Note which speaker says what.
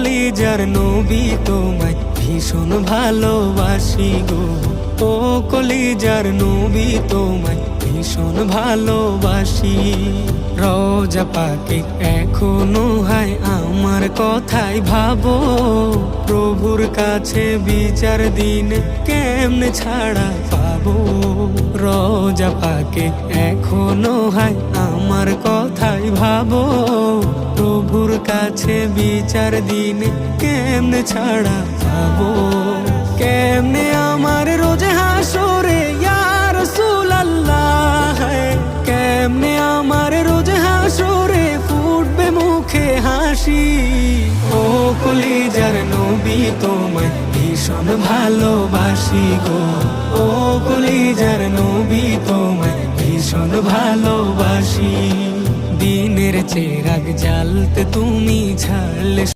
Speaker 1: কলিজার নবী তোমায় ভীষণ ভালোবাসি গো। ও কলিজার নবী তোমায় ভীষণ ভালোবাসি। রোজা পাকে এখনো হায় আমার কথাই ভাবো, প্রভুর কাছে বিচার দিন কেমনে ছাড়া পাবো। রোজা পাকে এখনো হায় আমার কথাই ভাবো, প্রভুর কাছে বিচার দিন কেমনে ছাড়া পাবো। কেমনে আমার রোজে হাসরে ইয়া রাসূলুল্লাহ, কেমনে আমার রোজে হাসরে ফুটবে মুখে হাসি। ও কলিজার নবী তোমায় ভীষণ ভালোবাসি গো। ও কলিজার নবী তোমায় ভীষণ ভালোবাসি। দিনের চেরাগ জ্বালতে তুমি ছাড়লে